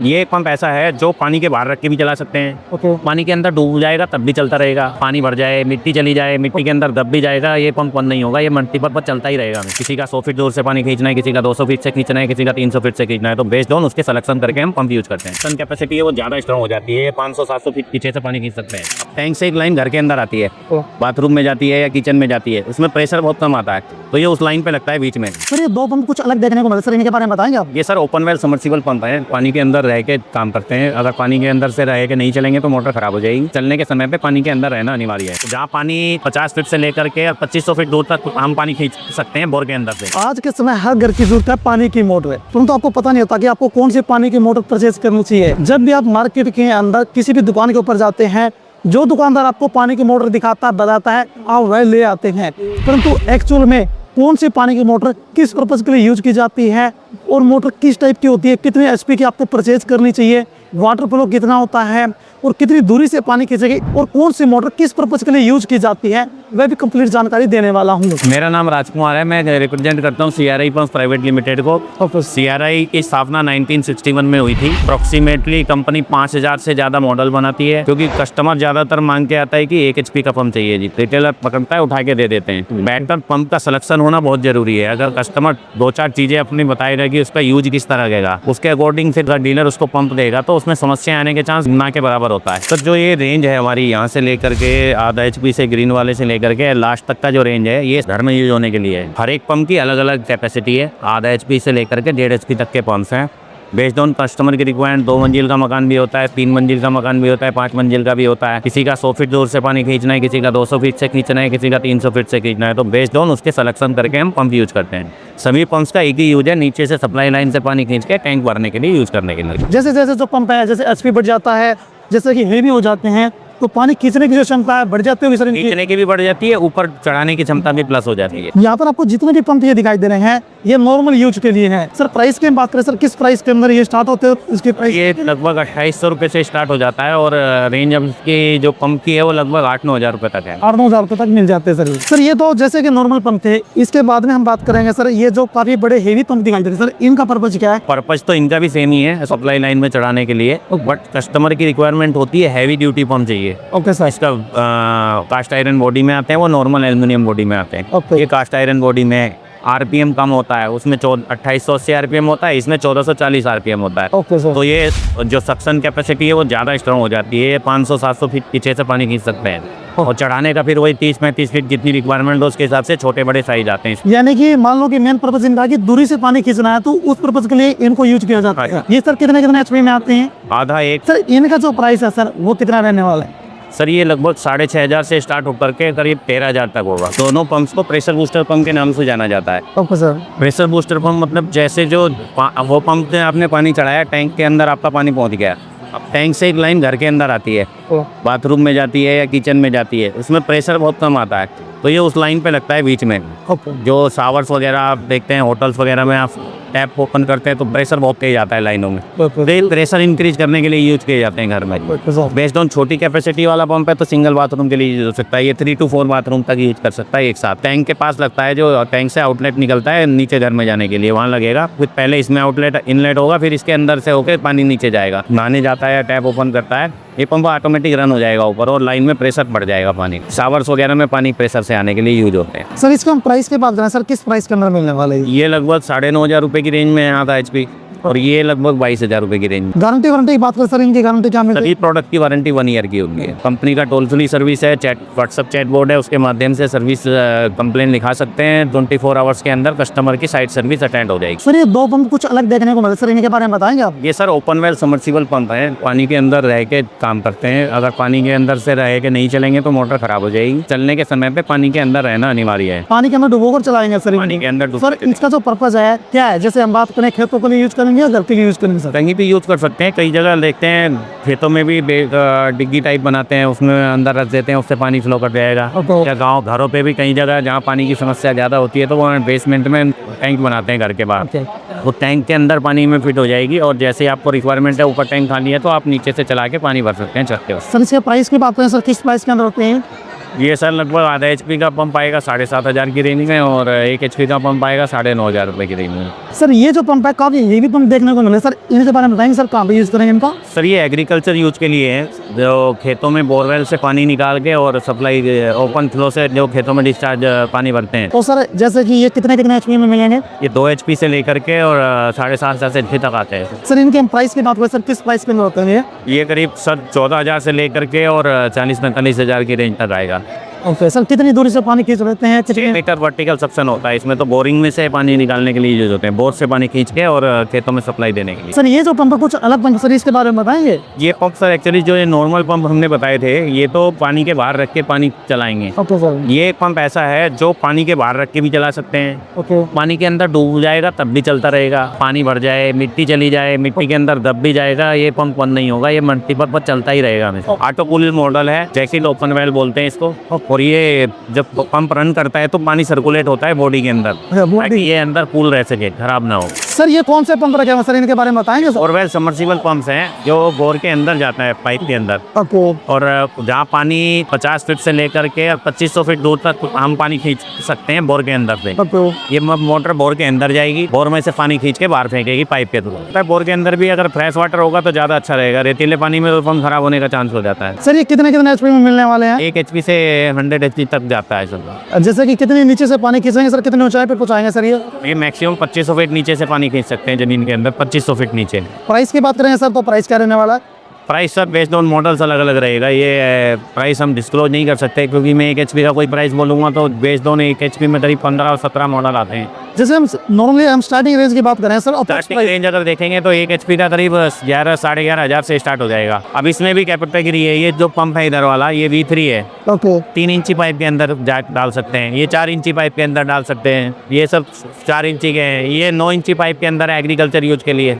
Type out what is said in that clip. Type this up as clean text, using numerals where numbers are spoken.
ये पंप ऐसा है जो पानी के बाहर रख के भी चला सकते हैं। पानी के अंदर डूब जाएगा तब भी चलता रहेगा। पानी भर जाए, मिट्टी चली जाए, मिट्टी के अंदर दब भी जाएगा, ये पंप बंद नहीं होगा, ये मल्टी पर चलता ही रहेगा। किसी का 100 फीट दूर से पानी खींचना है, किसी का 200 फीट से खींचना है, किसी का 300 फीट से खींचना है, तो बेस्ड ऑन उसके सिलेक्शन करके हम पंप यूज करते हैं। सन कैपेसिटी है वो ज़्यादा स्ट्रॉन्ग हो जाती है, 500-700 फीट पीछे से पानी खींच सकते हैं। टैंक से एक लाइन घर के अंदर आती है, बाथरूम में जाती है या किचन में जाती है, उसमें प्रेशर बहुत कम आता है, तो ये उस लाइन पे लगता है बीच में। सर ये दो पंप कुछ अलग देखने को मिलता है सर, इनके बारे में बताएंगे आप? ये sir open well submersible pump है, पानी के अंदर रह के काम करते हैं। अगर पानी के अंदर से रह के नहीं चलेंगे तो मोटर खराब हो जाएगी। चलने के समय पे पानी के अंदर रहना अनिवार्य है। तो जहाँ पानी 50 फीट से लेकर के 2500 फीट दूर तक हम पानी खींच सकते हैं बोर के अंदर से। आज के समय हर घर की जरूरत है पानी की मोटर, परंतु आपको पता नहीं होता कि आपको कौन सी पानी की मोटर परचेज करनी चाहिए। जब भी आप मार्केट के अंदर किसी भी दुकान के ऊपर जाते हैं, जो दुकानदार आपको पानी की मोटर दिखाता बताता है आप वह ले आते हैं, परंतु एक्चुअल में कौन सी पानी की मोटर किस पर्पज़ के लिए यूज की जाती है और मोटर किस टाइप की होती है, कितने एचपी की आपको परचेज करनी चाहिए, वाटर फ्लो कितना होता है और कितनी दूरी से पानी खींचेगी और कौन सी मोटर किस पर्पज़ के लिए यूज की जाती है, वह भी कंप्लीट जानकारी देने वाला हूँ। मेरा नाम राजकुमार है, मैं रिप्रेजेंट करता हूँ CRI पंप्स प्राइवेट लिमिटेड को। CRI की स्थापना 1961 में हुई थी। अप्रोक्सीमेटली कंपनी 5000 से ज़्यादा मॉडल बनाती है, क्योंकि कस्टमर ज़्यादातर मांग के आता है कि 1 HP का पंप चाहिए जी। रिटेलर पकड़ता है, उठा के दे देते हैं। बेटर पंप का सिलेक्शन होना बहुत जरूरी है। अगर कस्टमर 2-4 चीज़ें अपनी बताएगा कि उसका यूज किस तरह रहेगा, उसके अकॉर्डिंग फिर डीलर उसको पंप देगा तो उसमें समस्या आने के चांस ना के बराबर होता है। तो जो ये रेंज है हमारी, यहाँ से लेकर के आधा HP से ग्रीन वाले से लेकर के लास्ट तक का जो रेंज है, ये घर में यूज होने के लिए है। हर एक पंप की अलग अलग कैपेसिटी है। आधा HP से लेकर के 1.5 HP तक के पंप्स हैं। बेस्ड ऑन कस्टमर की रिक्वायरमेंट 2 मंजिल का मकान भी होता है, 3 मंजिल का मकान भी होता है, 5 मंजिल का भी होता है। किसी का 100 फीट दूर से पानी खींचना है, किसी का 200 फीट से खींचना है, किसी का 300 फीट से खींचना है, तो बेस्ड ऑन उसके सिलेक्शन करके हम पंप यूज करते हैं। सभी पंप्स का एक ही यूज है, नीचे से सप्लाई लाइन से पानी खींच के टैंक भरने के लिए यूज करने के लिए। जैसे जैसे जो पंप है, जैसे एचपी बढ़ जाता है, जैसे कि हेवी हो जाते हैं, तो पानी खींचने की जो क्षमता है बढ़ जाती है सर? खींचने की भी बढ़ जाती है, ऊपर चढ़ाने की क्षमता भी प्लस हो जाती है। यहाँ पर आपको जितने भी पंप ये दिखाई दे रहे हैं, ये नॉर्मल यूज के लिए है। सर प्राइस की बात करें, सर किस प्राइस के अंदर ये स्टार्ट होते हैं? इसकी प्राइस ये लगभग 2800 रुपये से स्टार्ट हो जाता है और रेंज अब इसकी जो पंप की है वो लगभग 8-9 हज़ार रुपये तक है। 8-9 हज़ार रुपये तक मिल जाते हैं सर। ये तो जैसे कि नॉर्मल पंप थे, इसके बाद में हम बात करेंगे सर ये जो काफी बड़े हेवी पंप दिखाई दे रहे हैं सर, इनका पर्पज क्या है? पर्पज तो इनका भी सेम ही है, सप्लाई लाइन में चढ़ाने के लिए, बट कस्टमर की रिक्वायरमेंट होती है हैवी ड्यूटी पंप चाहिए। Okay sir. इसका कास्ट आयरन बॉडी में आते हैं, वो नॉर्मल एल्युमिनियम बॉडी में आते हैं। ओके। ये कास्ट आयरन बॉडी में RPM कम होता है, उसमें 2880 RPM होता है, इसमें 1440 RPM होता है। Okay sir. तो ये जो सक्शन कैपेसिटी है वो ज़्यादा स्ट्रॉन्ग हो जाती है, 500-700 फीट पीछे से पानी खींच सकते हैं। और चढ़ाने का फिर वही 30-35 फीट जितनी रिक्वायरमेंट हो उसके हिसाब से छोटे बड़े साइज आते हैं। यानी कि मान लो कि मेन पर्पज इनका कि दूरी से पानी खींचना है, तो उस पर्पज के लिए इनको यूज किया जाता है। ये सर कितने एचपी में आते हैं? आधा एक। सर इनका जो प्राइस है सर वो कितना रहने वाला है? सर ये लगभग 6500 से स्टार्ट होकर के करीब 13000 तक होगा। दोनों पंप्स को प्रेशर बूस्टर पंप के नाम से जाना जाता है। Okay sir. Pressure booster pump मतलब जैसे जो वो पंप में आपने पानी चढ़ाया, टैंक के अंदर आपका पानी पहुंच गया, अब टैंक से एक लाइन घर के अंदर आती है, बाथरूम में जाती है या किचन में जाती है, उसमें प्रेशर बहुत कम आता है, तो ये उस लाइन पे लगता है बीच में। जो शावर्स वगैरह आप देखते हैं होटल्स वगैरह में, आप टैप ओपन करते हैं तो प्रेशर बहुत तेज आता है लाइनों में, तो प्रेशर इंक्रीज करने के लिए यूज किए जाते हैं घर में। बेस्ड ऑन छोटी कैपेसिटी वाला पंप है तो सिंगल बाथरूम के लिए यूज हो सकता है, ये 3 to 4 बाथरूम तक यूज कर सकता है एक साथ। टैंक के पास लगता है, जो टैंक से आउटलेट निकलता है नीचे घर में जाने के लिए, वहाँ लगेगा। फिर पहले इसमें आउटलेट इनलेट होगा, फिर इसके अंदर से होकर पानी नीचे जाएगा, नहाने जाता है, टैप ओपन करता है, ये पंप ऑटोमेटिक रन हो जाएगा ऊपर और लाइन में प्रेशर बढ़ जाएगा। पानी शावर्स वगैरह में पानी प्रेशर से आने के लिए यूज होते हैं। सर इसका हम प्राइस की बात करें सर, किस प्राइस के अंदर मिलने वाले हैं? ये लगभग 9500 रुपये की रेंज में है आधा HP, और ये लगभग 22000 रुपये की रेंज। गारंटी वारंटी की बात करें सर, इनकी गारंटी क्या मिलती है? सभी प्रोडक्ट की वारंटी 1 ईयर की होगी है। कंपनी का टोल फ्री सर्विस है, व्हाट्सअप चैट बोर्ड है, उसके माध्यम से सर्विस कंप्लेन लिखा सकते हैं। 24 आवर्स के अंदर कस्टमर की साइट सर्विस अटेंड हो जाएगी। सर ये दो पंप कुछ अलग देखने को मिलते हैं सर, इनके बारे में बताएंगे आप? ये sir open well submersible pump है, पानी के अंदर रह के काम करते हैं। अगर पानी के अंदर से रह के नहीं चलेंगे तो मोटर खराब हो जाएगी। चलने के समय पे पानी के अंदर रहना अनिवार्य है। पानी के अंदर डुबोकर चलाएंगे सर? पानी के अंदर सर इसका जो पर्पज है क्या है? जैसे हम बात करें खेतों के लिए यूज करेंगे या घर के लिए यूज करेंगे सर? कहीं भी यूज कर सकते हैं। कई जगह देखते हैं खेतों में भी डिग्गी टाइप बनाते हैं, उसमें अंदर रख देते हैं, उससे पानी फ्लो कर जाएगा। या गाँव घरों पे भी कई जगह जहाँ पानी की समस्या ज़्यादा होती है तो वो बेसमेंट में टैंक बनाते हैं घर के बाहर, वो टैंक के अंदर पानी में फिट हो जाएगी और जैसे आपको रिक्वायरमेंट है ऊपर टैंक खाली है तो आप नीचे से चला के पानी भर सकते हैं छत के। सर इसके प्राइस की बात करें सर, किस प्राइस के अंदर होते हैं? ये सर लगभग आधा HP का पंप आएगा 7,500 की रेंज में, और 1 HP का पंप आएगा 9,500 रुपये की रेंज में। सर ये जो पंप है काफ़ी ये भी पंप देखने को मिले, सर इनके बारे में बताएंगे सर, कहाँ पे यूज़ करेंगे इनका? सर ये एग्रीकल्चर यूज के लिए है, जो खेतों में बोरवेल से पानी निकाल के और सप्लाई ओपन फ्लो से जो खेतों में डिस्चार्ज पानी भरते हैं। तो सर जैसे कि ये कितने कितने HP में मिलेंगे? ये 2 HP से लेकर के और 7,500 HP तक आते हैं। सर इनके हम प्राइस की बात करें सर, किस प्राइस के में होते हैं ये? ये करीब सर 14,000 से लेकर के और 40-45,000 की रेंज तक आएगा। ओके सर, कितनी दूरी से पानी खींच लेते हैं? 6 मीटर वर्टिकल सक्शन होता है इसमें, तो बोरिंग में से पानी निकालने के लिए यूज होते हैं, बोर से पानी खींच के और खेतों में सप्लाई देने के लिए। सर ये जो पंप है कुछ अलग पंप, सर इसके बारे में बताएंगे? ये पंप सर एक्चुअली जो ये नॉर्मल पंप हमने बताए थे, ये तो पानी के बाहर रख के पानी चलाएंगे। Okay sir. ये पंप ऐसा है जो पानी के बाहर रख के भी चला सकते हैं, ओके पानी के अंदर डूब जाएगा तब भी चलता रहेगा, पानी भर जाए, मिट्टी चली जाए, मिट्टी के अंदर दब भी जाएगा, ये पंप बंद नहीं होगा, ये मल्टीपर्पज पर चलता ही रहेगा हमेशा। ऑटो कूल मॉडल है, जैसे ओपन वेल बोलते हैं इसको, और ये जब पंप रन करता है तो पानी सर्कुलेट होता है बॉडी के अंदर, ताकि ये अंदर कूल रह सके, खराब ना हो। सर ये कौन से पंप रखे हुए सर, इनके बारे में बताएंगे सर? बोरवेल सबमर्सिबल पंप्स हैं जो बोर के अंदर जाता है, पाइप के अंदर, ओके। और जहाँ पानी 50 फीट से लेकर के 2500 फीट दूर तक हम पानी खींच सकते हैं बोर के अंदर से। ओके। ये मोटर बोर के अंदर जाएगी, बोर में से पानी खींच के बाहर फेंकेगी पाइप के थ्रू। बोर के अंदर भी अगर फ्रेश वाटर होगा तो ज़्यादा अच्छा रहेगा, रेतीले पानी में तो पंप खराब होने का चांस हो जाता है। सर ये कितने कितने HP में मिलने वाले हैं? 1 HP से 100 HP तक जाता है सर। जैसे कि कितने नीचे से पानी खींचेंगे सर, कितने ऊंचाई पे पहुंचाएंगे सर ये? मैक्सिमम 2500 फीट नीचे से पानी खींच सकते हैं जमीन के अंदर, 2500 फीट नीचे। प्राइस की बात करें सर तो प्राइस क्या रहने वाला है? Price sir based on models अलग अलग रहेगा, ये प्राइस हम डिस्क्लोज नहीं कर सकते, क्योंकि मैं 1 HP का कोई प्राइस बोलूँगा तो बेस्ड ऑन 1 HP में करीब 15 और 17 मॉडल आते हैं। जैसे हम नॉर्मली हम स्टार्टिंग रेंज की बात करें सर, स्टार्टिंग रेंज अगर देखेंगे तो 1 HP का करीब 11-11,500 से स्टार्ट हो जाएगा। अब इसमें भी कैपेसिटी है, ये जो पंप है इधर वाला ये V3 है, ओके। 3 इंची पाइप के अंदर डाल सकते हैं, ये 4 इंची पाइप के अंदर डाल सकते हैं, ये सब 4 इंची के हैं, ये 9 इंची पाइप के अंदर है एग्रीकल्चर यूज के लिए।